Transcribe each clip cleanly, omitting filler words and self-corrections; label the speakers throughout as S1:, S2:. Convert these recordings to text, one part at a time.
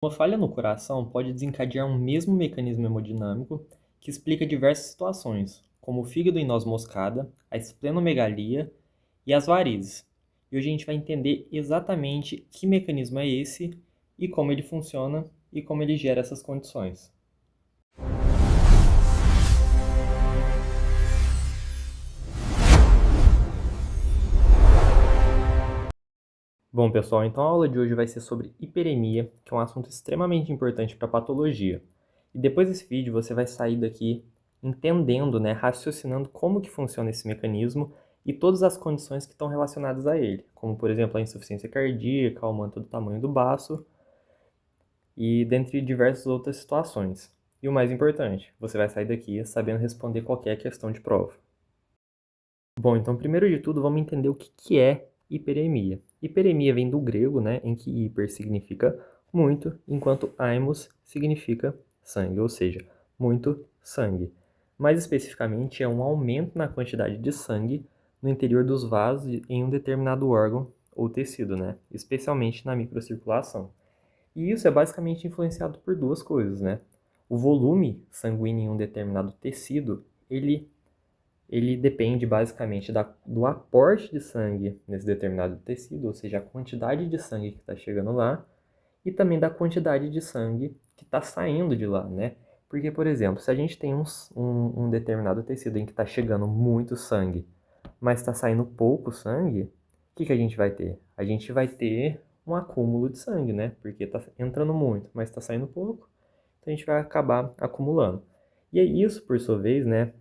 S1: Uma falha no coração pode desencadear um mesmo mecanismo hemodinâmico que explica diversas situações, como o fígado em noz moscada, a esplenomegalia e as varizes. E hoje a gente vai entender exatamente que mecanismo é esse e como ele funciona e como ele gera essas condições. Bom, pessoal, então a aula de hoje vai ser sobre hiperemia, que é um assunto extremamente importante para a patologia. E depois desse vídeo você vai sair daqui entendendo, né, raciocinando como que funciona esse mecanismo e todas as condições que estão relacionadas a ele, como por exemplo a insuficiência cardíaca, aumento do tamanho do baço e dentre diversas outras situações. E o mais importante, você vai sair daqui sabendo responder qualquer questão de prova. Bom, então primeiro de tudo vamos entender o que é hiperemia. Hiperemia vem do grego, né, em que hiper significa muito, enquanto aimos significa sangue, ou seja, muito sangue. Mais especificamente, é um aumento na quantidade de sangue no interior dos vasos em um determinado órgão ou tecido, né, especialmente na microcirculação. E isso é basicamente influenciado por duas coisas, né? O volume sanguíneo em um determinado tecido, ele depende basicamente do aporte de sangue nesse determinado tecido, ou seja, a quantidade de sangue que está chegando lá, e também da quantidade de sangue que está saindo de lá, né? Porque, por exemplo, se a gente tem um determinado tecido em que está chegando muito sangue, mas está saindo pouco sangue, o que a gente vai ter? A gente vai ter um acúmulo de sangue, né? Porque está entrando muito, mas está saindo pouco, então a gente vai acabar acumulando. E aí isso, por sua vez, né,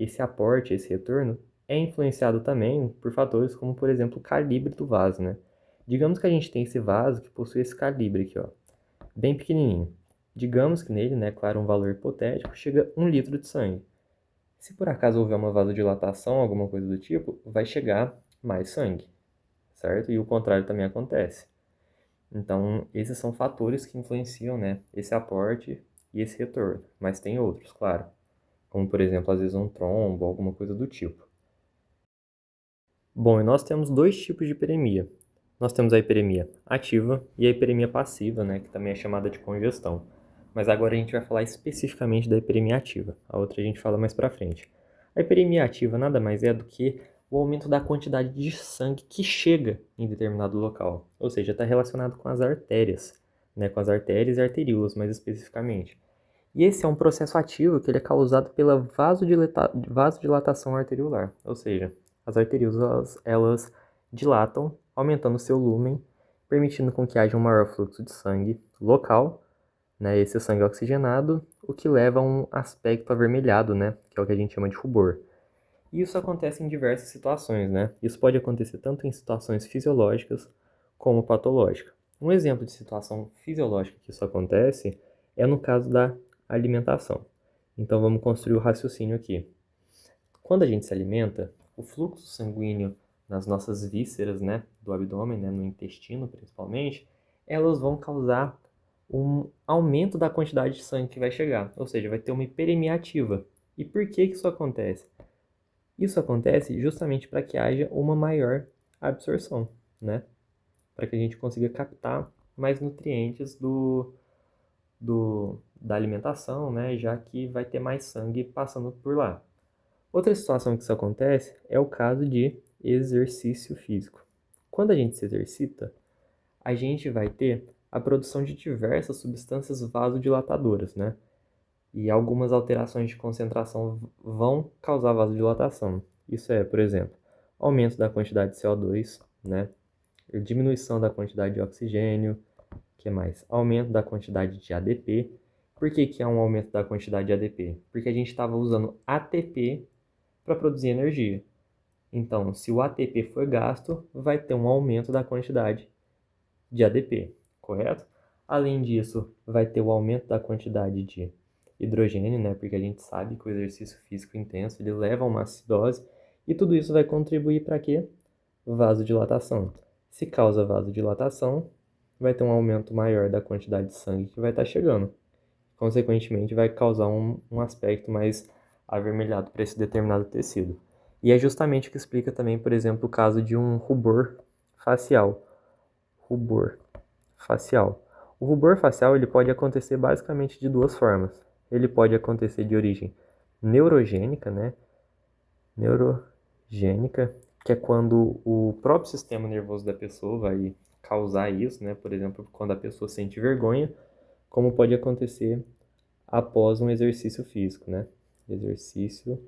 S1: esse aporte, esse retorno, é influenciado também por fatores como, por exemplo, o calibre do vaso, né? Digamos que a gente tem esse vaso que possui esse calibre aqui, ó, bem pequenininho. Digamos que nele, né, claro, um valor hipotético, chega 1 litro de sangue. Se por acaso houver uma vasodilatação, alguma coisa do tipo, vai chegar mais sangue, certo? E o contrário também acontece. Então, esses são fatores que influenciam, né, esse aporte e esse retorno. Mas tem outros, claro, como por exemplo, às vezes um trombo, alguma coisa do tipo. Bom, e nós temos dois tipos de hiperemia. Nós temos a hiperemia ativa e a hiperemia passiva, né, que também é chamada de congestão. Mas agora a gente vai falar especificamente da hiperemia ativa. A outra a gente fala mais pra frente. A hiperemia ativa nada mais é do que o aumento da quantidade de sangue que chega em determinado local. Ou seja, está relacionado com as artérias, né, com as artérias e arteríolas mais especificamente. E esse é um processo ativo que ele é causado pela vasodilatação arteriolar, ou seja, as arteríolas elas dilatam, aumentando seu lumen, permitindo com que haja um maior fluxo de sangue local, né, esse sangue oxigenado, o que leva a um aspecto avermelhado, né, que é o que a gente chama de rubor. E isso acontece em diversas situações, né? Isso pode acontecer tanto em situações fisiológicas como patológicas. Um exemplo de situação fisiológica que isso acontece é no caso da alimentação. Então vamos construir o raciocínio aqui. Quando a gente se alimenta, o fluxo sanguíneo nas nossas vísceras, né, do abdômen, né, no intestino principalmente, elas vão causar um aumento da quantidade de sangue que vai chegar, ou seja, vai ter uma hiperemia ativa. E por que isso acontece? Isso acontece justamente para que haja uma maior absorção, né? Para que a gente consiga captar mais nutrientes da alimentação, né? Já que vai ter mais sangue passando por lá. Outra situação que isso acontece é o caso de exercício físico. Quando a gente se exercita, a gente vai ter a produção de diversas substâncias vasodilatadoras, né? E algumas alterações de concentração vão causar vasodilatação. Isso é, por exemplo, aumento da quantidade de CO2, né? Diminuição da quantidade de oxigênio, que mais? Aumento da quantidade de ADP. Por que que é um aumento da quantidade de ADP? Porque a gente estava usando ATP para produzir energia. Então, se o ATP for gasto, vai ter um aumento da quantidade de ADP, correto? Além disso, vai ter o aumento da quantidade de hidrogênio, né? Porque a gente sabe que o exercício físico intenso ele leva a uma acidose e tudo isso vai contribuir para quê? Vasodilatação. Se causa vasodilatação, vai ter um aumento maior da quantidade de sangue que vai estar chegando. Consequentemente, vai causar um aspecto mais avermelhado para esse determinado tecido. E é justamente o que explica também, por exemplo, o caso de um rubor facial. Rubor facial. O rubor facial ele pode acontecer basicamente de duas formas. Ele pode acontecer de origem neurogênica, né? Neurogênica, que é quando o próprio sistema nervoso da pessoa vai causar isso, né? Por exemplo, quando a pessoa sente vergonha, como pode acontecer após um exercício físico, né? Exercício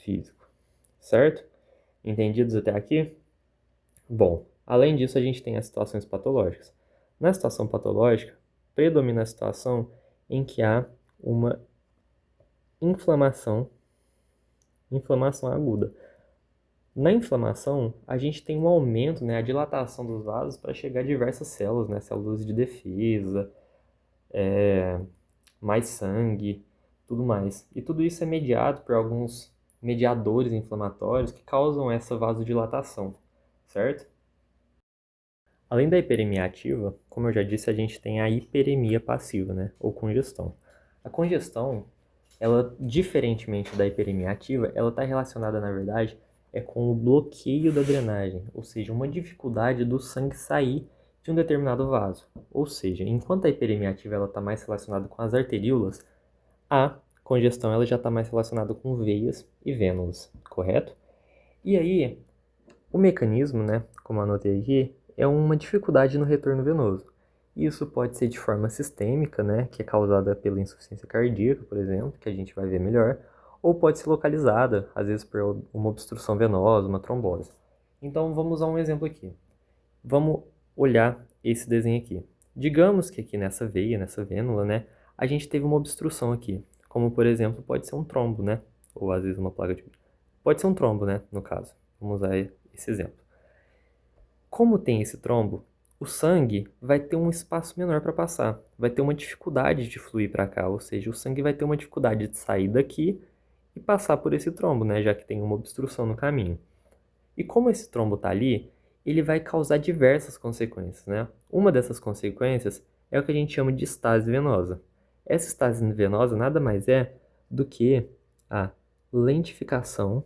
S1: físico, certo? Entendidos até aqui? Bom, além disso, a gente tem as situações patológicas. Na situação patológica, predomina a situação em que há uma inflamação aguda. Na inflamação, a gente tem um aumento, né, a dilatação dos vasos para chegar a diversas células, né, células de defesa, mais sangue, tudo mais. E tudo isso é mediado por alguns mediadores inflamatórios que causam essa vasodilatação, certo? Além da hiperemia ativa, como eu já disse, a gente tem a hiperemia passiva, né, ou congestão. A congestão, ela, diferentemente da hiperemia ativa, ela está relacionada, na verdade, com o bloqueio da drenagem, ou seja, uma dificuldade do sangue sair de um determinado vaso. Ou seja, enquanto a hiperemia ativa está mais relacionada com as arteríolas, a congestão ela já está mais relacionada com veias e vênulas, correto? E aí, o mecanismo, né, como eu anotei aqui, é uma dificuldade no retorno venoso. Isso pode ser de forma sistêmica, né, que é causada pela insuficiência cardíaca, por exemplo, que a gente vai ver melhor, ou pode ser localizada, às vezes por uma obstrução venosa, uma trombose. Então vamos a um exemplo aqui. Vamos olhar esse desenho aqui. Digamos que aqui nessa veia, nessa vênula, né, a gente teve uma obstrução aqui, como por exemplo pode ser um trombo, né, ou às vezes uma placa de... Pode ser um trombo, né, no caso. Vamos usar esse exemplo. Como tem esse trombo, o sangue vai ter um espaço menor para passar, vai ter uma dificuldade de fluir para cá, ou seja, o sangue vai ter uma dificuldade de sair daqui e passar por esse trombo, né, já que tem uma obstrução no caminho. E como esse trombo está ali, ele vai causar diversas consequências, né? Uma dessas consequências é o que a gente chama de estase venosa. Essa estase venosa nada mais é do que a lentificação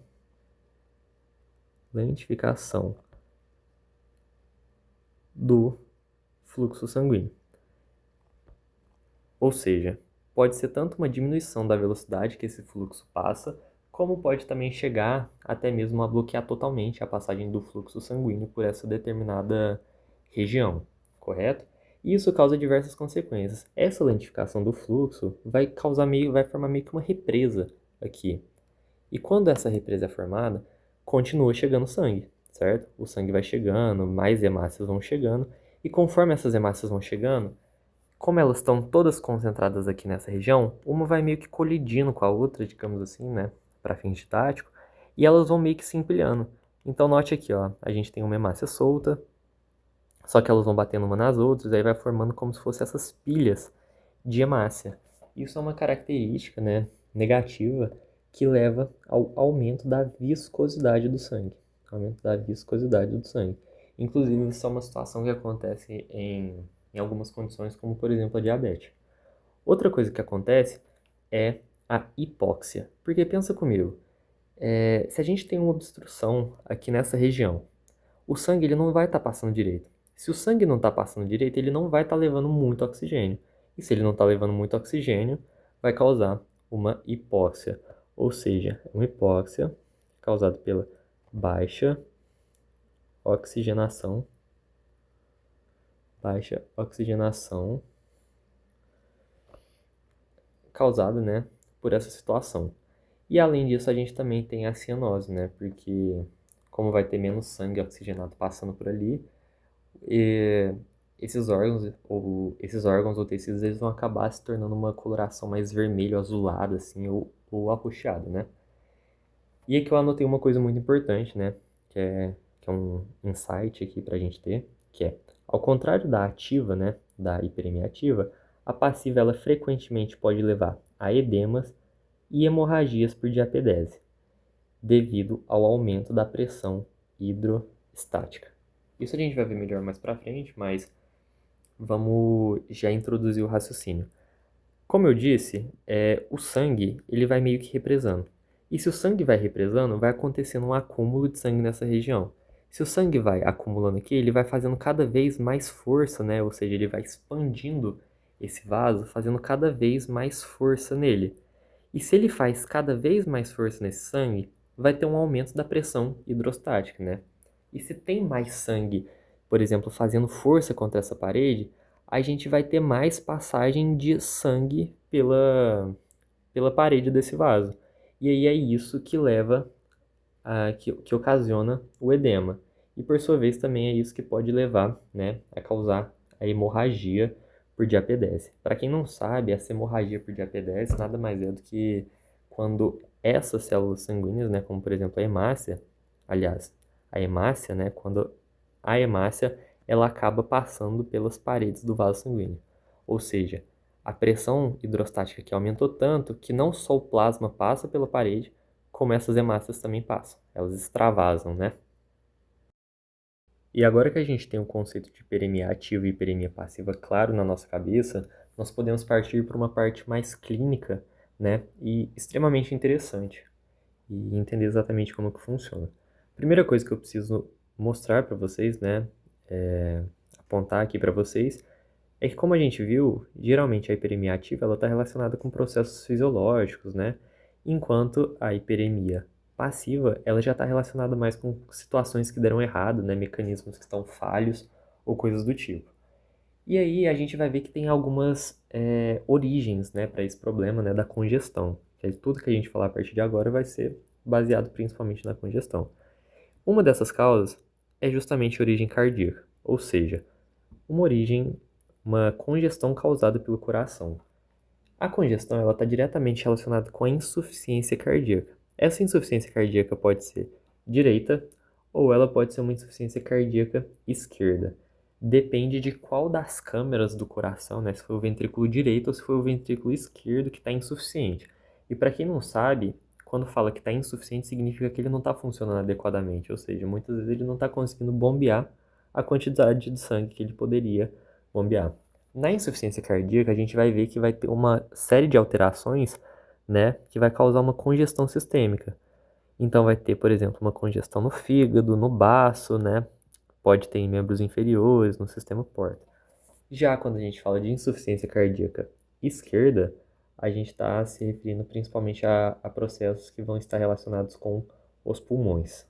S1: do fluxo sanguíneo. Ou seja, pode ser tanto uma diminuição da velocidade que esse fluxo passa, como pode também chegar até mesmo a bloquear totalmente a passagem do fluxo sanguíneo por essa determinada região, correto? E isso causa diversas consequências. Essa lentificação do fluxo vai formar meio que uma represa aqui. E quando essa represa é formada, continua chegando sangue, certo? O sangue vai chegando, mais hemácias vão chegando, e conforme essas hemácias vão chegando, como elas estão todas concentradas aqui nessa região, uma vai meio que colidindo com a outra, digamos assim, né, para fins didáticos, e elas vão meio que se empilhando. Então note aqui, ó, a gente tem uma hemácia solta, só que elas vão batendo uma nas outras, aí vai formando como se fossem essas pilhas de hemácia. Isso é uma característica, né, negativa que leva ao aumento da viscosidade do sangue. Aumento da viscosidade do sangue. Inclusive, isso é uma situação que acontece em algumas condições, como por exemplo a diabetes. Outra coisa que acontece é a hipóxia. Porque pensa comigo, se a gente tem uma obstrução aqui nessa região, o sangue ele não vai estar passando direito. Se o sangue não está passando direito, ele não vai estar levando muito oxigênio. E se ele não está levando muito oxigênio, vai causar uma hipóxia. Ou seja, uma hipóxia causada pela baixa oxigenação, causada, né, por essa situação. E além disso, a gente também tem a cianose, né, porque como vai ter menos sangue oxigenado passando por ali, esses órgãos ou tecidos eles vão acabar se tornando uma coloração mais vermelho, azulada, assim, ou arroxeada, né? E aqui eu anotei uma coisa muito importante, né? Que é um insight aqui pra gente ter, que é, ao contrário da ativa, né, da hiperemia ativa, a passiva ela frequentemente pode levar a edemas e hemorragias por diapedese, devido ao aumento da pressão hidrostática. Isso a gente vai ver melhor mais pra frente, mas vamos já introduzir o raciocínio. Como eu disse, o sangue ele vai meio que represando. E se o sangue vai represando, vai acontecendo um acúmulo de sangue nessa região. Se o sangue vai acumulando aqui, ele vai fazendo cada vez mais força, né? Ou seja, ele vai expandindo esse vaso, fazendo cada vez mais força nele. E se ele faz cada vez mais força nesse sangue, vai ter um aumento da pressão hidrostática, né? E se tem mais sangue, por exemplo, fazendo força contra essa parede, a gente vai ter mais passagem de sangue pela parede desse vaso. E aí é isso que leva que ocasiona o edema. E por sua vez também é isso que pode levar, né, a causar a hemorragia por diapedese. Para quem não sabe, essa hemorragia por diapedese nada mais é do que quando essas células sanguíneas, né, como por exemplo a hemácia, aliás, a hemácia, né, quando a hemácia ela acaba passando pelas paredes do vaso sanguíneo. Ou seja, a pressão hidrostática que aumentou tanto que não só o plasma passa pela parede, como essas hemácias também passam. Elas extravasam, né? E agora que a gente tem o conceito de hiperemia ativa e hiperemia passiva claro na nossa cabeça, nós podemos partir para uma parte mais clínica, né? E extremamente interessante. E entender exatamente como que funciona. Primeira coisa que eu preciso mostrar para vocês, né? Apontar aqui para vocês, é que como a gente viu, geralmente a hiperemia ativa ela está relacionada com processos fisiológicos, né? Enquanto a hiperemia passiva ela já está relacionada mais com situações que deram errado, né? Mecanismos que estão falhos ou coisas do tipo. E aí a gente vai ver que tem algumas origens, né, para esse problema, né, da congestão. Que tudo que a gente falar a partir de agora vai ser baseado principalmente na congestão. Uma dessas causas é justamente a origem cardíaca, ou seja, uma congestão causada pelo coração. A congestão ela está diretamente relacionada com a insuficiência cardíaca. Essa insuficiência cardíaca pode ser direita ou ela pode ser uma insuficiência cardíaca esquerda. Depende de qual das câmeras do coração, né? Se foi o ventrículo direito ou se foi o ventrículo esquerdo que está insuficiente. E para quem não sabe, quando fala que está insuficiente, significa que ele não está funcionando adequadamente, ou seja, muitas vezes ele não está conseguindo bombear a quantidade de sangue que ele poderia bombear. Na insuficiência cardíaca, a gente vai ver que vai ter uma série de alterações, né, que vai causar uma congestão sistêmica. Então vai ter, por exemplo, uma congestão no fígado, no baço, né? Pode ter em membros inferiores, no sistema porta. Já quando a gente fala de insuficiência cardíaca esquerda, a gente está se referindo principalmente a processos que vão estar relacionados com os pulmões.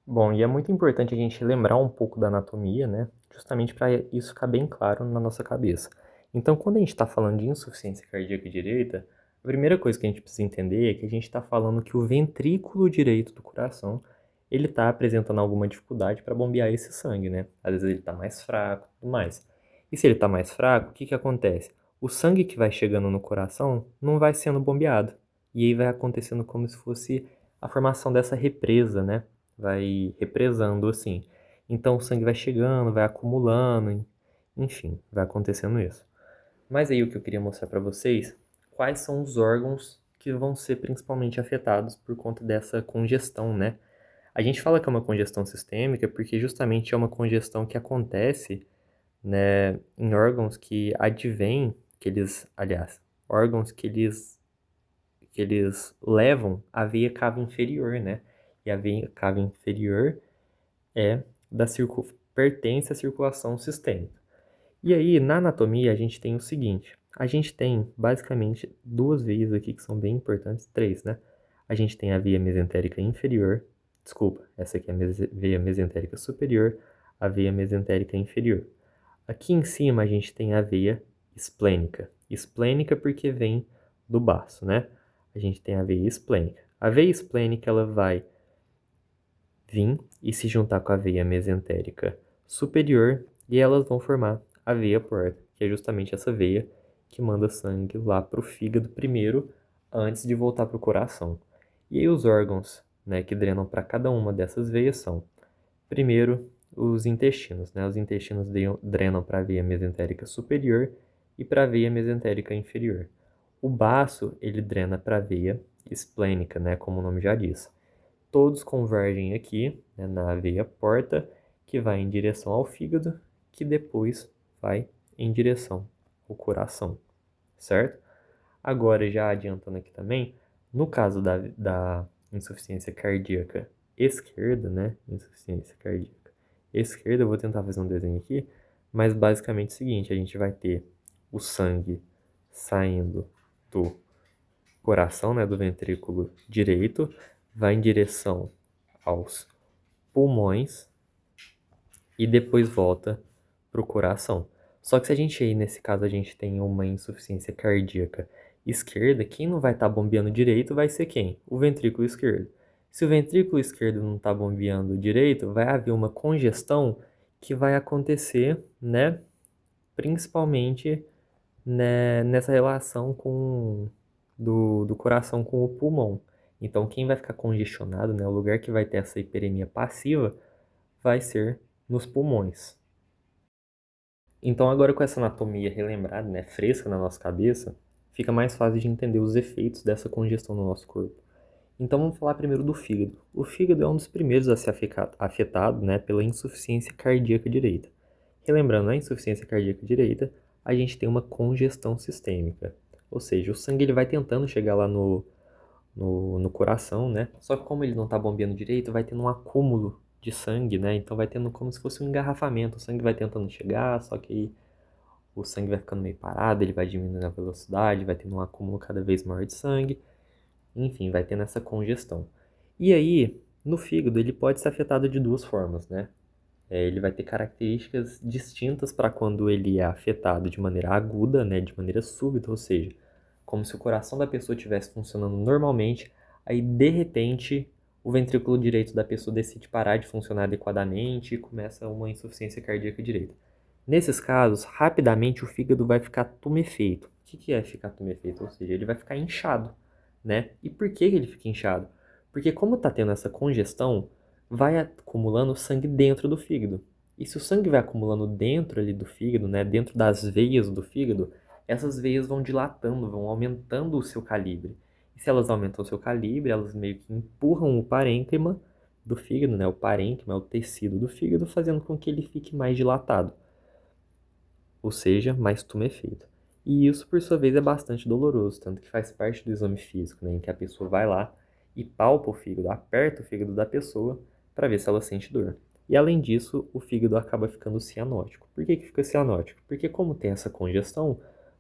S1: Bom, e é muito importante a gente lembrar um pouco da anatomia, né? Justamente para isso ficar bem claro na nossa cabeça. Então, quando a gente está falando de insuficiência cardíaca direita, a primeira coisa que a gente precisa entender é que a gente está falando que o ventrículo direito do coração ele está apresentando alguma dificuldade para bombear esse sangue, né? Às vezes ele está mais fraco, e tudo mais. E se ele está mais fraco, o que que acontece? O sangue que vai chegando no coração não vai sendo bombeado. E aí vai acontecendo como se fosse a formação dessa represa, né? Vai represando assim. Então o sangue vai chegando, vai acumulando, enfim, vai acontecendo isso. Mas aí o que eu queria mostrar para vocês, quais são os órgãos que vão ser principalmente afetados por conta dessa congestão, né? A gente fala que é uma congestão sistêmica porque justamente é uma congestão que acontece, né, em órgãos que advêm, órgãos que eles levam a veia cava inferior, né? E a veia cava inferior é pertence à circulação sistêmica. E aí, na anatomia, a gente tem o seguinte: a gente tem basicamente duas veias aqui que são bem importantes, três, né? A gente tem a veia mesentérica inferior, desculpa, essa aqui é a veia mesentérica superior, a veia mesentérica inferior. Aqui em cima a gente tem a veia esplênica. Esplênica porque vem do baço, né? A gente tem a veia esplênica. A veia esplênica ela vai vir e se juntar com a veia mesentérica superior e elas vão formar a veia porta, que é justamente essa veia que manda sangue lá para o fígado primeiro, antes de voltar para o coração. E aí os órgãos, né, que drenam para cada uma dessas veias são, primeiro, os intestinos, né? Os intestinos drenam para a veia mesentérica superior e para a veia mesentérica inferior. O baço, ele drena para a veia esplênica, né, como o nome já diz. Todos convergem aqui, né, na veia porta, que vai em direção ao fígado, que depois vai em direção ao coração, certo? Agora, já adiantando aqui também, no caso da insuficiência cardíaca esquerda, né? Insuficiência cardíaca esquerda, eu vou tentar fazer um desenho aqui, mas basicamente é o seguinte, a gente vai ter o sangue saindo do coração, né, do ventrículo direito, vai em direção aos pulmões e depois volta para o coração. Só que se a gente aí, nesse caso, a gente tem uma insuficiência cardíaca esquerda, quem não vai estar bombeando direito vai ser quem? O ventrículo esquerdo. Se o ventrículo esquerdo não está bombeando direito, vai haver uma congestão que vai acontecer, né, principalmente, né, nessa relação do coração com o pulmão. Então, quem vai ficar congestionado, né, o lugar que vai ter essa hiperemia passiva, vai ser nos pulmões. Então, agora com essa anatomia relembrada, né, fresca na nossa cabeça, fica mais fácil de entender os efeitos dessa congestão no nosso corpo. Então, vamos falar primeiro do fígado. O fígado é um dos primeiros a ser afetado, né, pela insuficiência cardíaca direita. Relembrando, a insuficiência cardíaca direita, a gente tem uma congestão sistêmica. Ou seja, o sangue ele vai tentando chegar lá no coração, né? Só que como ele não está bombeando direito, vai tendo um acúmulo de sangue, né? Então vai tendo como se fosse um engarrafamento. O sangue vai tentando chegar, só que aí o sangue vai ficando meio parado, ele vai diminuindo a velocidade, vai tendo um acúmulo cada vez maior de sangue. Enfim, vai tendo essa congestão. E aí, no fígado, ele pode ser afetado de duas formas, né? Ele vai ter características distintas para quando ele é afetado de maneira aguda, né, de maneira súbita, ou seja, como se o coração da pessoa estivesse funcionando normalmente, aí de repente o ventrículo direito da pessoa decide parar de funcionar adequadamente e começa uma insuficiência cardíaca direita. Nesses casos, rapidamente o fígado vai ficar tumefeito. O que é ficar tumefeito? Ou seja, ele vai ficar inchado, né? E por que ele fica inchado? Porque como está tendo essa congestão, vai acumulando sangue dentro do fígado. E se o sangue vai acumulando dentro ali do fígado, né, dentro das veias do fígado, essas veias vão dilatando, vão aumentando o seu calibre. E se elas aumentam o seu calibre, elas meio que empurram o parênquima do fígado, né, o parênquima é o tecido do fígado, fazendo com que ele fique mais dilatado, ou seja, mais tumefeito. E isso, por sua vez, é bastante doloroso, tanto que faz parte do exame físico, né, em que a pessoa vai lá e palpa o fígado, aperta o fígado da pessoa para ver se ela sente dor. E além disso, o fígado acaba ficando cianótico. Por que fica cianótico? Porque como tem essa congestão,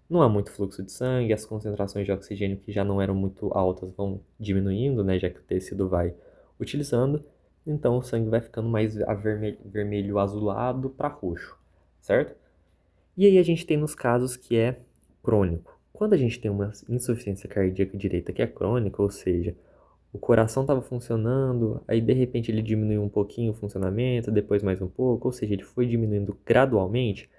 S1: não há muito fluxo de sangue, as concentrações de oxigênio que já não eram muito altas vão diminuindo, né, já que o tecido vai utilizando, então o sangue vai ficando mais vermelho azulado para roxo, certo? E aí a gente tem nos casos que é crônico. Quando a gente tem uma insuficiência cardíaca direita que é crônica, ou seja, o coração estava funcionando, aí de repente ele diminuiu um pouquinho o funcionamento, depois mais um pouco, ou seja, ele foi diminuindo gradualmente,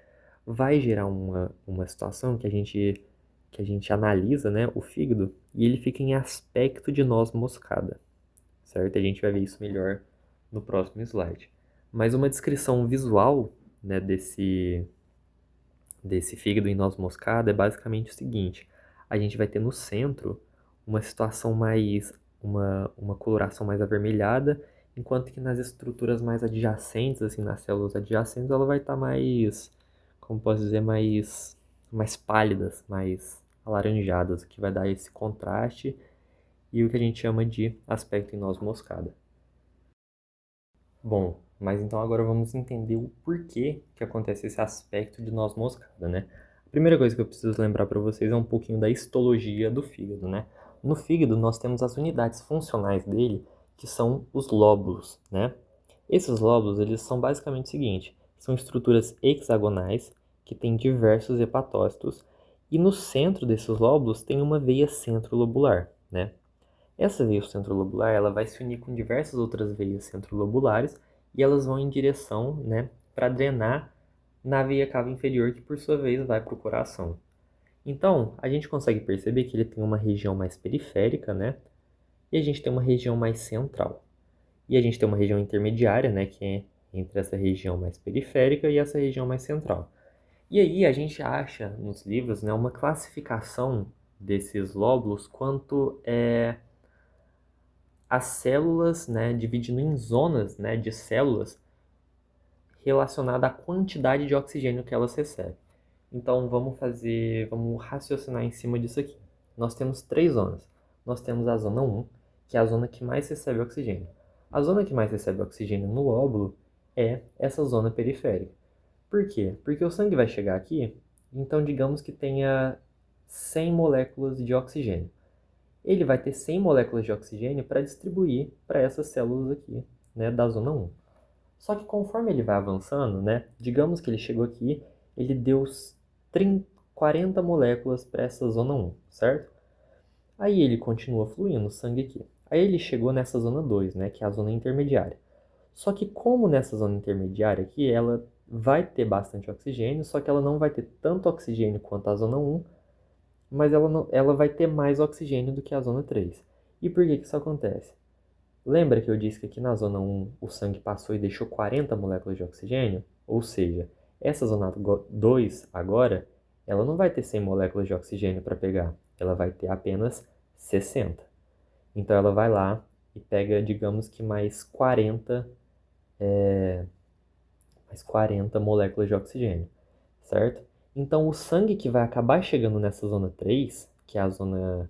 S1: vai gerar uma situação que a gente analisa, né, o fígado, e ele fica em aspecto de noz moscada, certo? A gente vai ver isso melhor no próximo slide. Mas uma descrição visual, né, desse fígado em noz moscada é basicamente o seguinte: a gente vai ter no centro uma situação mais, uma coloração mais avermelhada, enquanto que nas estruturas mais adjacentes, assim, nas células adjacentes, ela vai estar mais, como posso dizer, mais pálidas, mais alaranjadas, o que vai dar esse contraste e o que a gente chama de aspecto em noz moscada. Bom, mas então agora vamos entender o porquê que acontece esse aspecto de noz moscada, né? A primeira coisa que eu preciso lembrar para vocês é um pouquinho da histologia do fígado, né? No fígado nós temos as unidades funcionais dele, que são os lóbulos, né? Esses lóbulos, eles são basicamente o seguinte: são estruturas hexagonais que têm diversos hepatócitos e no centro desses lóbulos tem uma veia centrolobular, né? Essa veia centrolobular, ela vai se unir com diversas outras veias centrolobulares e elas vão em direção, né, para drenar na veia cava inferior, que por sua vez vai para o coração. Então, a gente consegue perceber que ele tem uma região mais periférica, né, e a gente tem uma região mais central. E a gente tem uma região intermediária, né, que é entre essa região mais periférica e essa região mais central. E aí a gente acha nos livros, né, uma classificação desses lóbulos quanto as células, né, dividindo em zonas, né, de células relacionada à quantidade de oxigênio que elas recebem. Então vamos raciocinar em cima disso aqui. Nós temos três zonas. Nós temos a zona 1, que é a zona que mais recebe oxigênio. A zona que mais recebe oxigênio no lóbulo é essa zona periférica. Por quê? Porque o sangue vai chegar aqui, então digamos que tenha 100 moléculas de oxigênio. Ele vai ter 100 moléculas de oxigênio para distribuir para essas células aqui, né, da zona 1. Só que conforme ele vai avançando, né, digamos que ele chegou aqui, ele deu 40 moléculas para essa zona 1, certo? Aí ele continua fluindo o sangue aqui. Aí ele chegou nessa zona 2, né, que é a zona intermediária. Só que como nessa zona intermediária aqui, ela vai ter bastante oxigênio, só que ela não vai ter tanto oxigênio quanto a zona 1, mas ela vai ter mais oxigênio do que a zona 3. E por que isso acontece? Lembra que eu disse que aqui na zona 1 o sangue passou e deixou 40 moléculas de oxigênio? Ou seja, essa zona 2 agora, ela não vai ter 100 moléculas de oxigênio para pegar, ela vai ter apenas 60. Então ela vai lá e pega, digamos que mais 40 moléculas de oxigênio, certo? Então o sangue que vai acabar chegando nessa zona 3, que é a zona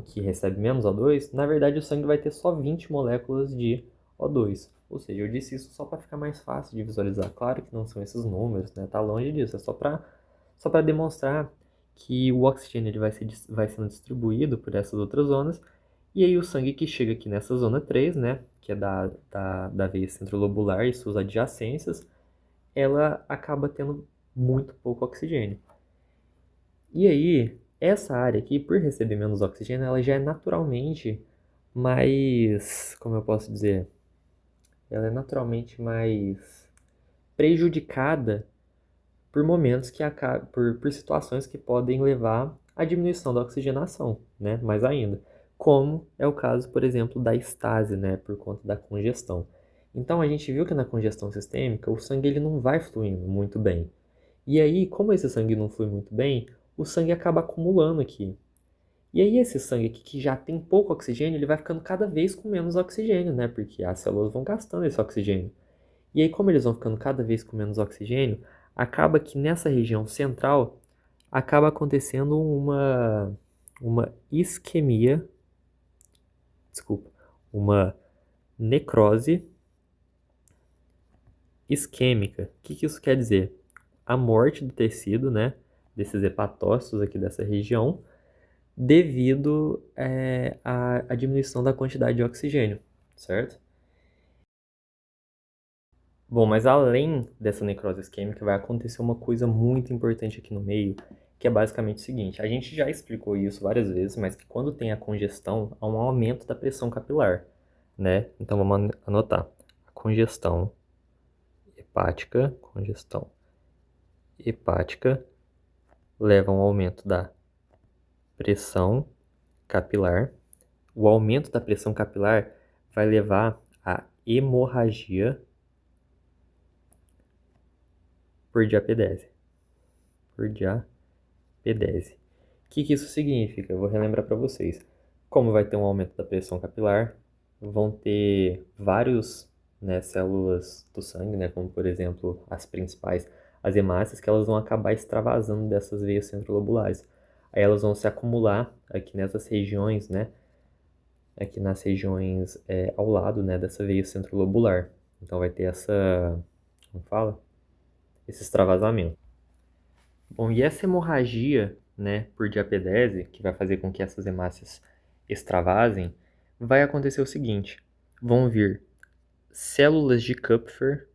S1: que recebe menos O2, na verdade o sangue vai ter só 20 moléculas de O2. Ou seja, eu disse isso só para ficar mais fácil de visualizar. Claro que não são esses números, né? Tá longe disso, é só para demonstrar que o oxigênio ele vai sendo distribuído por essas outras zonas, e aí o sangue que chega aqui nessa zona 3, né, que é da veia centrolobular e suas adjacências, ela acaba tendo muito pouco oxigênio. E aí, essa área aqui, por receber menos oxigênio, ela já é naturalmente mais, como eu posso dizer, ela é naturalmente mais prejudicada por momentos que por situações que podem levar à diminuição da oxigenação, né? Mais ainda, como é o caso, por exemplo, da estase, né? Por conta da congestão. Então a gente viu que na congestão sistêmica o sangue ele não vai fluindo muito bem. E aí, como esse sangue não flui muito bem, o sangue acaba acumulando aqui. E aí esse sangue aqui que já tem pouco oxigênio, ele vai ficando cada vez com menos oxigênio, né? Porque as células vão gastando esse oxigênio. E aí, como eles vão ficando cada vez com menos oxigênio, acaba que nessa região central acaba acontecendo uma isquemia, desculpa, uma necrose isquêmica. O que isso quer dizer? A morte do tecido, né, desses hepatócitos aqui dessa região, devido à diminuição da quantidade de oxigênio, certo? Bom, mas além dessa necrose isquêmica, vai acontecer uma coisa muito importante aqui no meio, que é basicamente o seguinte: a gente já explicou isso várias vezes, mas que quando tem a congestão, há um aumento da pressão capilar, né? Então vamos anotar: a congestão hepática leva a um aumento da pressão capilar. O aumento da pressão capilar vai levar à hemorragia por diapedese. Por diapedese. O que isso significa? Eu vou relembrar para vocês. Como vai ter um aumento da pressão capilar, vão ter vários, né, células do sangue, né, como por exemplo as principais, as hemácias, que elas vão acabar extravasando dessas veias centrolobulares. Aí elas vão se acumular aqui nessas regiões, né, aqui nas regiões ao lado, né, dessa veia centrolobular. Então vai ter como fala? Esse extravasamento. Bom, e essa hemorragia, né, por diapedese, que vai fazer com que essas hemácias extravasem, vai acontecer o seguinte: vão vir células de Kupfer,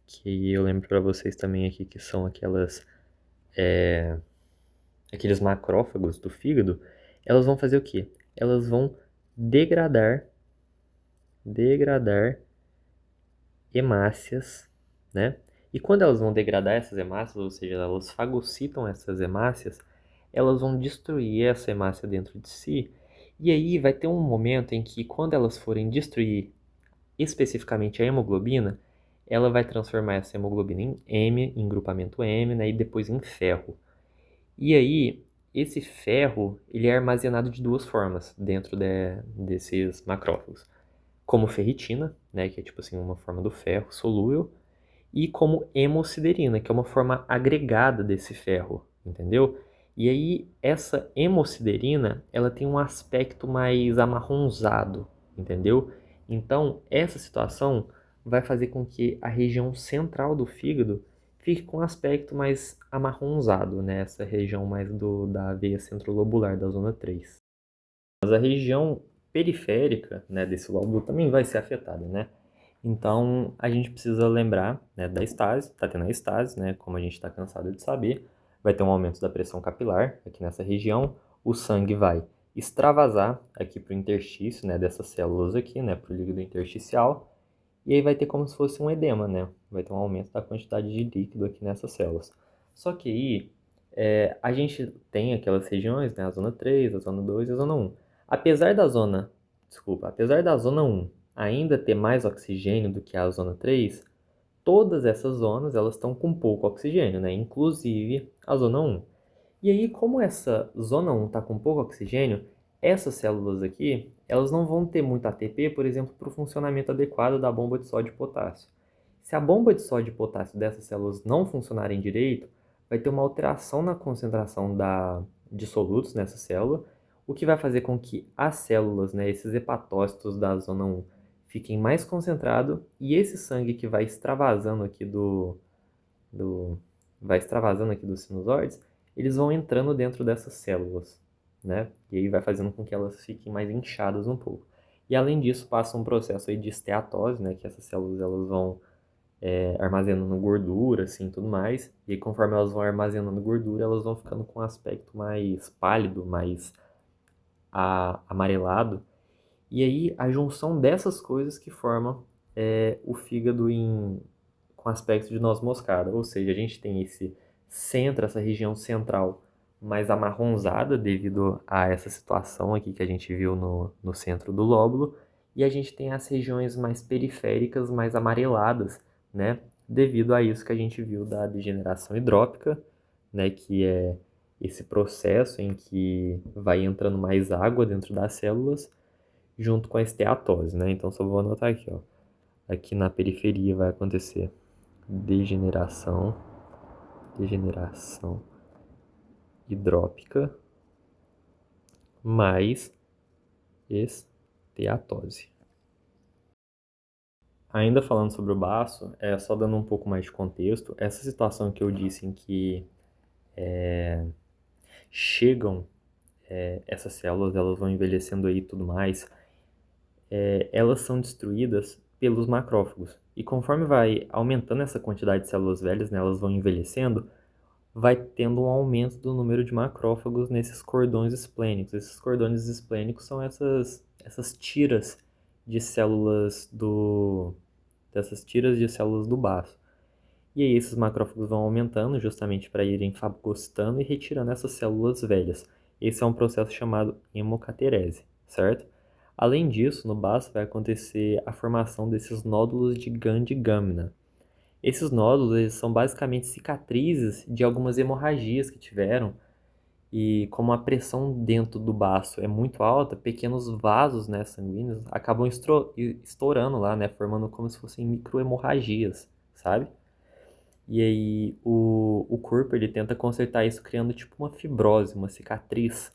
S1: que eu lembro para vocês também aqui que são aqueles macrófagos do fígado. Elas vão fazer o quê? Elas vão degradar hemácias, né? E quando elas vão degradar essas hemácias, ou seja, elas fagocitam essas hemácias, elas vão destruir essa hemácia dentro de si. E aí vai ter um momento em que, quando elas forem destruir especificamente a hemoglobina, ela vai transformar essa hemoglobina em M, em grupamento M, né, e depois em ferro. E aí, esse ferro, ele é armazenado de duas formas dentro desses macrófagos. Como ferritina, né, que é tipo assim uma forma do ferro solúvel, e como hemosiderina, que é uma forma agregada desse ferro, entendeu? E aí, essa hemosiderina, ela tem um aspecto mais amarronzado, entendeu? Então, essa situação vai fazer com que a região central do fígado fique com um aspecto mais amarronzado, né? Essa região mais da veia centrolobular, da zona 3. Mas a região periférica, né, desse lóbulo também vai ser afetada, né? Então, a gente precisa lembrar, né, da estase, tá tendo a estase, né, como a gente está cansado de saber, vai ter um aumento da pressão capilar aqui nessa região, o sangue vai extravasar aqui para o interstício, né, dessas células aqui, né, para o líquido intersticial, e aí vai ter como se fosse um edema, né, vai ter um aumento da quantidade de líquido aqui nessas células. Só que aí, a gente tem aquelas regiões, né, a zona 3, a zona 2 e a zona 1. Apesar da zona 1 ainda ter mais oxigênio do que a zona 3, todas essas zonas elas estão com pouco oxigênio, né? Inclusive a zona 1. E aí, como essa zona 1 está com pouco oxigênio, essas células aqui, elas não vão ter muito ATP, por exemplo, para o funcionamento adequado da bomba de sódio e potássio. Se a bomba de sódio e potássio dessas células não funcionarem direito, vai ter uma alteração na concentração de solutos nessa célula, o que vai fazer com que as células, né, esses hepatócitos da zona 1, fiquem mais concentrados e esse sangue que vai extravasando aqui do vai extravasando aqui dos sinusóides, eles vão entrando dentro dessas células, né? E aí vai fazendo com que elas fiquem mais inchadas um pouco. E além disso, passa um processo aí de esteatose, né? Que essas células elas vão armazenando gordura, assim, tudo mais. E aí, conforme elas vão armazenando gordura, elas vão ficando com um aspecto mais pálido, mais amarelado. E aí, a junção dessas coisas que formam o fígado com aspecto de noz moscada. Ou seja, a gente tem esse centro, essa região central mais amarronzada devido a essa situação aqui que a gente viu no centro do lóbulo. E a gente tem as regiões mais periféricas, mais amareladas, né? Devido a isso que a gente viu da degeneração hidrópica, né? Que é esse processo em que vai entrando mais água dentro das células junto com a esteatose, né? Então só vou anotar aqui, ó. Aqui na periferia vai acontecer degeneração hidrópica mais esteatose. Ainda falando sobre o baço, só dando um pouco mais de contexto, essa situação que eu disse em que chegam essas células, elas vão envelhecendo aí e tudo mais, elas são destruídas pelos macrófagos. E conforme vai aumentando essa quantidade de células velhas, né, elas vão envelhecendo, vai tendo um aumento do número de macrófagos nesses cordões esplênicos. Esses cordões esplênicos são essas tiras de células dessas tiras de células do baço. E aí esses macrófagos vão aumentando justamente para irem fagocitando e retirando essas células velhas. Esse é um processo chamado hemocaterese, certo? Além disso, no baço vai acontecer a formação desses nódulos de Gandhi-Gamna. Esses nódulos eles são basicamente cicatrizes de algumas hemorragias que tiveram e como a pressão dentro do baço é muito alta, pequenos vasos, né, sanguíneos acabam estourando lá, né, formando como se fossem microhemorragias, sabe? E aí o corpo ele tenta consertar isso criando tipo uma fibrose, uma cicatriz,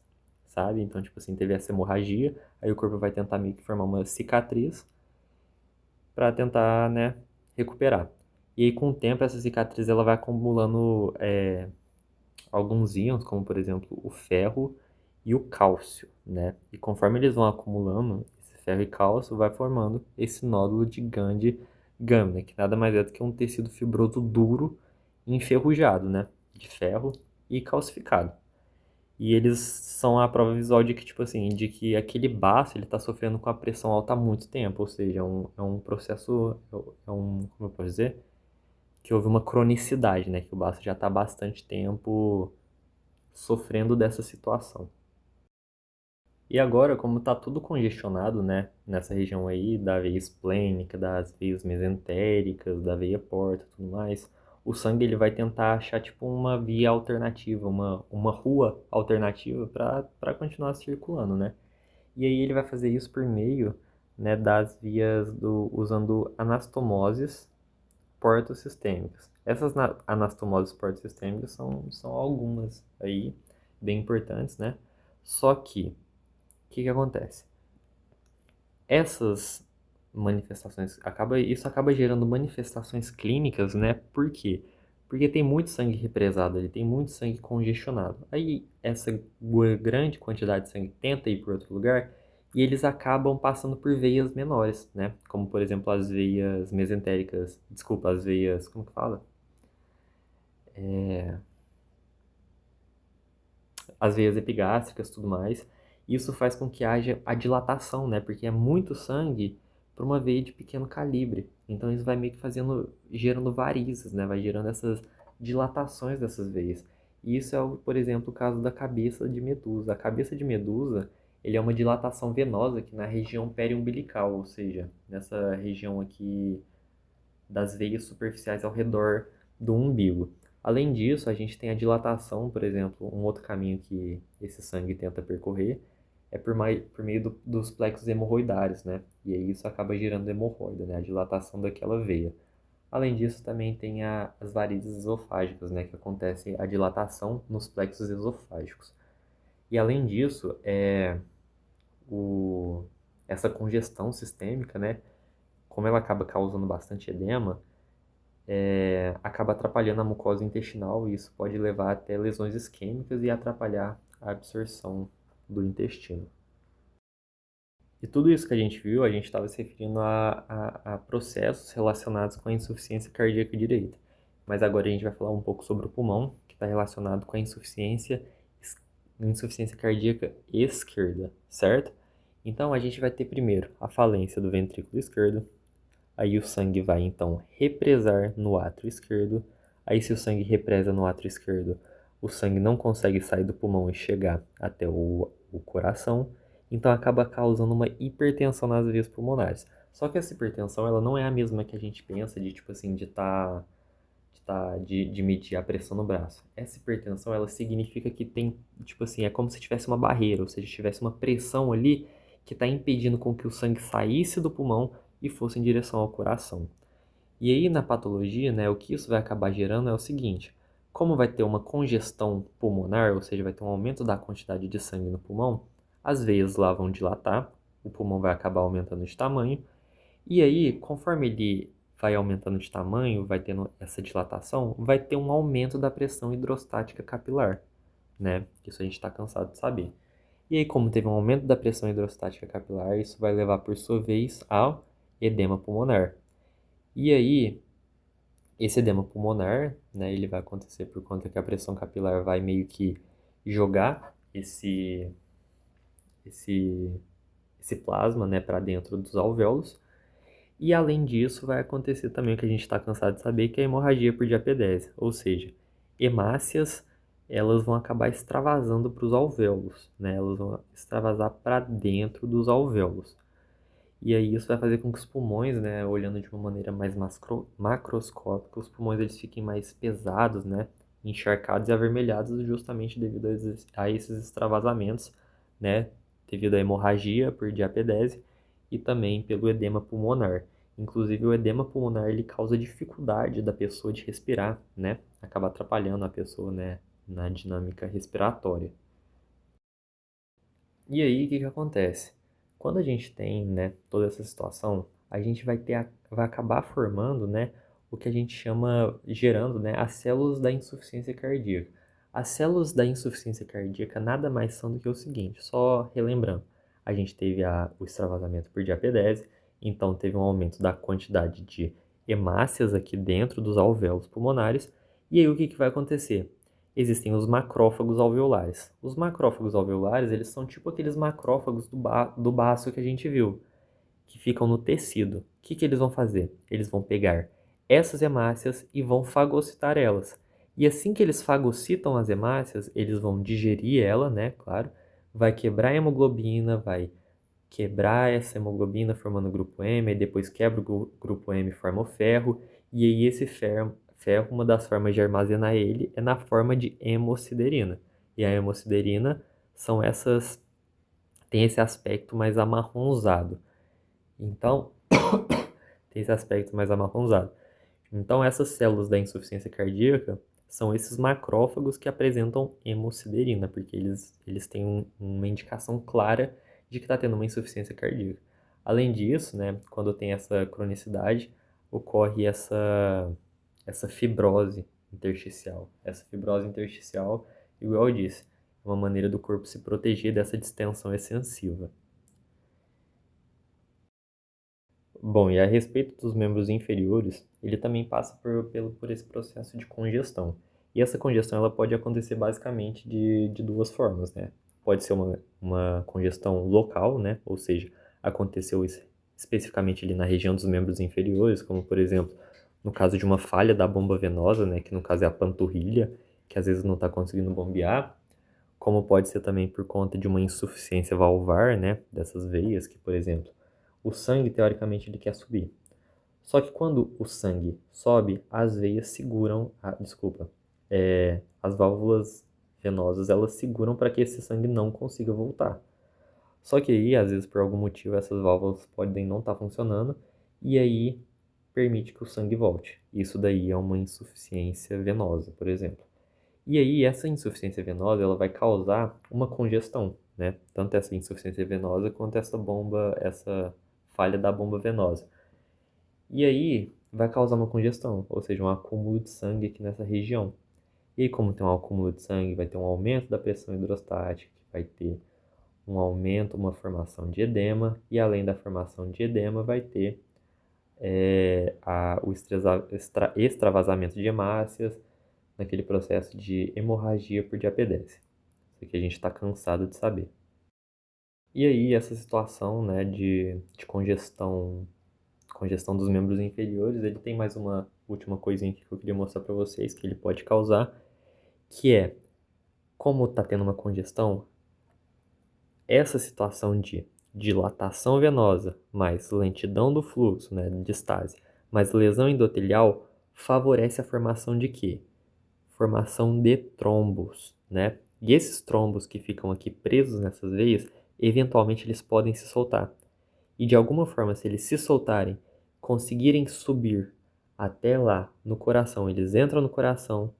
S1: sabe? Então tipo assim, teve essa hemorragia, aí o corpo vai tentar meio que formar uma cicatriz para tentar, né, recuperar. E aí, com o tempo, essa cicatriz ela vai acumulando alguns íons, como por exemplo o ferro e o cálcio, né? E conforme eles vão acumulando esse ferro e cálcio, vai formando esse nódulo de Gandhi-Gamma, que nada mais é do que um tecido fibroso duro e enferrujado, né? De ferro e calcificado. E eles são a prova visual de que, tipo assim, de que aquele baço ele está sofrendo com a pressão alta há muito tempo, ou seja, é um processo, como eu posso dizer? Que houve uma cronicidade, né? Que o baço já está há bastante tempo sofrendo dessa situação. E agora, como está tudo congestionado, né? Nessa região aí da veia esplênica, das veias mesentéricas, da veia porta e tudo mais, o sangue ele vai tentar achar tipo uma via alternativa, uma rua alternativa para continuar circulando, né? E aí ele vai fazer isso por meio, né, das vias usando anastomoses portosistêmicas. Essas anastomoses portosistêmicas são algumas aí. bem importantes, né? Só que, o que acontece? Essas manifestações, isso acaba gerando manifestações clínicas, né? Por quê? Porque tem muito sangue represado ali, tem muito sangue congestionado. Aí essa grande quantidade de sangue tenta ir para outro lugar e eles acabam passando por veias menores, né? Como por exemplo as veias mesentéricas, desculpa, as veias, como que fala? As veias epigástricas e tudo mais. Isso faz com que haja a dilatação, né? Porque é muito sangue para uma veia de pequeno calibre. Então isso vai meio que gerando varizes, né? Vai gerando essas dilatações dessas veias. E isso é, por exemplo, o caso da cabeça de Medusa. A cabeça de Medusa, ele é uma dilatação venosa aqui na região periumbilical, ou seja, nessa região aqui das veias superficiais ao redor do umbigo. Além disso, a gente tem a dilatação, por exemplo, um outro caminho que esse sangue tenta percorrer é por meio dos plexos hemorroidários, né? E aí isso acaba gerando hemorroida, né? A dilatação daquela veia. Além disso, também tem as varizes esofágicas, né? Que acontece a dilatação nos plexos esofágicos. E além disso, o, essa congestão sistêmica, né? Como ela acaba causando bastante edema, acaba atrapalhando a mucosa intestinal e isso pode levar até lesões isquêmicas e atrapalhar a absorção do intestino. E tudo isso que a gente viu, a gente estava se referindo a processos relacionados com a insuficiência cardíaca direita. Mas agora a gente vai falar um pouco sobre o pulmão, que está relacionado com a insuficiência cardíaca esquerda, certo? Então a gente vai ter primeiro a falência do ventrículo esquerdo, aí o sangue vai então represar no átrio esquerdo. Aí, se o sangue represa no átrio esquerdo, o sangue não consegue sair do pulmão e chegar até o coração. Então, acaba causando uma hipertensão nas veias pulmonares. Só que essa hipertensão, ela não é a mesma que a gente pensa de, tipo assim, de medir a pressão no braço. Essa hipertensão, ela significa que tem, tipo assim, é como se tivesse uma barreira, ou seja, tivesse uma pressão ali que está impedindo com que o sangue saísse do pulmão e fosse em direção ao coração. E aí, na patologia, né, o que isso vai acabar gerando é o seguinte: como vai ter uma congestão pulmonar, ou seja, vai ter um aumento da quantidade de sangue no pulmão, as veias lá vão dilatar, o pulmão vai acabar aumentando de tamanho, e aí, conforme ele vai aumentando de tamanho, vai tendo essa dilatação, vai ter um aumento da pressão hidrostática capilar, né? Isso a gente está cansado de saber. E aí, como teve um aumento da pressão hidrostática capilar, isso vai levar, por sua vez, ao edema pulmonar. E aí, esse edema pulmonar, né, ele vai acontecer por conta que a pressão capilar vai meio que jogar esse, esse plasma, né, para dentro dos alvéolos. E além disso, vai acontecer também o que a gente está cansado de saber, que é a hemorragia por diapedese, ou seja, hemácias, elas vão acabar extravasando para os alvéolos, né? Elas vão extravasar para dentro dos alvéolos. E aí isso vai fazer com que os pulmões, né, olhando de uma maneira mais macroscópica, os pulmões eles fiquem mais pesados, né, encharcados e avermelhados justamente devido a esses extravasamentos, né, devido à hemorragia por diapedese e também pelo edema pulmonar. Inclusive o edema pulmonar ele causa dificuldade da pessoa de respirar, né, acaba atrapalhando a pessoa, né, na dinâmica respiratória. E aí, o que que acontece? Quando a gente tem, né, toda essa situação, a gente vai acabar formando, né, o que a gente chama, gerando, né, as células da insuficiência cardíaca. As células da insuficiência cardíaca nada mais são do que o seguinte, só relembrando, a gente teve o extravasamento por diapedese, então teve um aumento da quantidade de hemácias aqui dentro dos alvéolos pulmonares, e aí o que que vai acontecer? Existem os macrófagos alveolares. Os macrófagos alveolares, eles são tipo aqueles macrófagos do baço que a gente viu, que ficam no tecido. O que que eles vão fazer? Eles vão pegar essas hemácias e vão fagocitar elas. E assim que eles fagocitam as hemácias, eles vão digerir ela, né, claro, vai quebrar a hemoglobina, vai quebrar essa hemoglobina formando o grupo M, e depois quebra o grupo M e forma o ferro, e aí esse ferro, uma das formas de armazenar ele é na forma de hemosiderina. E a hemosiderina são essas, tem esse aspecto mais amarronzado. Então, tem esse aspecto mais amarronzado. Então, essas células da insuficiência cardíaca são esses macrófagos que apresentam hemosiderina, porque eles têm uma indicação clara de que está tendo uma insuficiência cardíaca. Além disso, né, quando tem essa cronicidade, ocorre essa fibrose intersticial. Essa fibrose intersticial, igual eu disse, é uma maneira do corpo se proteger dessa distensão excessiva. Bom, e a respeito dos membros inferiores, ele também passa por esse processo de congestão. E essa congestão ela pode acontecer basicamente de duas formas, né? Pode ser uma congestão local, né? Ou seja, aconteceu especificamente ali na região dos membros inferiores, como por exemplo, no caso de uma falha da bomba venosa, né? Que no caso é a panturrilha, que às vezes não está conseguindo bombear, como pode ser também por conta de uma insuficiência valvar, né? Dessas veias, que por exemplo, o sangue, teoricamente, ele quer subir. Só que quando o sangue sobe, as veias seguram, as válvulas venosas, elas seguram para que esse sangue não consiga voltar. Só que aí, às vezes, por algum motivo, essas válvulas podem não estar funcionando e aí permite que o sangue volte. Isso daí é uma insuficiência venosa, por exemplo. E aí, essa insuficiência venosa, ela vai causar uma congestão, né? Tanto essa insuficiência venosa quanto essa falha da bomba venosa. E aí, vai causar uma congestão, ou seja, um acúmulo de sangue aqui nessa região. E aí, como tem um acúmulo de sangue, vai ter um aumento da pressão hidrostática, vai ter um aumento, uma formação de edema, e além da formação de edema, vai ter o extravasamento de hemácias, naquele processo de hemorragia por diapedese. Isso aqui a gente está cansado de saber. E aí, essa situação, né, de congestão dos membros inferiores, ele tem mais uma última coisinha aqui que eu queria mostrar para vocês que ele pode causar, que é, como está tendo uma congestão, essa situação de dilatação venosa, mais lentidão do fluxo, né, distase, mais lesão endotelial, favorece a formação de quê? Formação de trombos, né? E esses trombos que ficam aqui presos nessas veias, eventualmente eles podem se soltar. E de alguma forma, se eles se soltarem, conseguirem subir até lá no coração, eles entram no coração,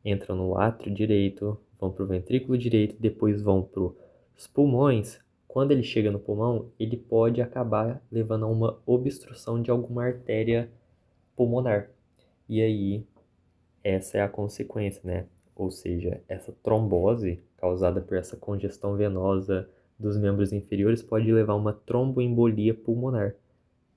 S1: entram no átrio direito, vão para o ventrículo direito, depois vão para os pulmões. Quando ele chega no pulmão, ele pode acabar levando a uma obstrução de alguma artéria pulmonar. E aí, essa é a consequência, né? Ou seja, essa trombose causada por essa congestão venosa dos membros inferiores pode levar a uma tromboembolia pulmonar,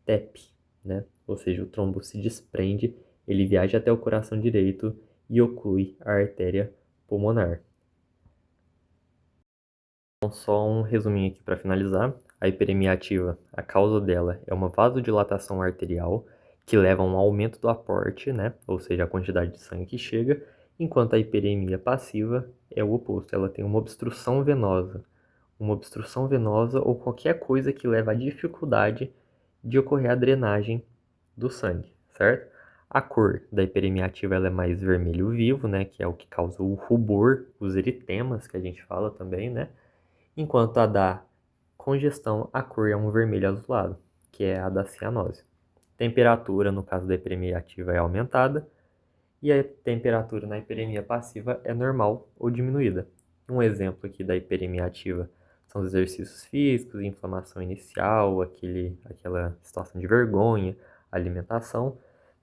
S1: TEP, né? Ou seja, o trombo se desprende, ele viaja até o coração direito e oclui a artéria pulmonar. Então, só um resuminho aqui para finalizar. A hiperemia ativa, a causa dela é uma vasodilatação arterial que leva a um aumento do aporte, né? Ou seja, a quantidade de sangue que chega, enquanto a hiperemia passiva é o oposto, ela tem uma obstrução venosa. Uma obstrução venosa ou qualquer coisa que leva à dificuldade de ocorrer a drenagem do sangue, certo? A cor da hiperemia ativa ela é mais vermelho vivo, né? Que é o que causa o rubor, os eritemas que a gente fala também, né? Enquanto a da congestão, a cor é um vermelho azulado, que é a da cianose. Temperatura, no caso da hiperemia ativa, é aumentada e a temperatura na hiperemia passiva é normal ou diminuída. Um exemplo aqui da hiperemia ativa são os exercícios físicos, inflamação inicial, aquela situação de vergonha, alimentação,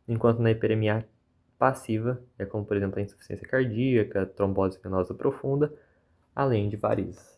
S1: enquanto na hiperemia passiva é como, por exemplo, a insuficiência cardíaca, trombose venosa profunda, além de varizes.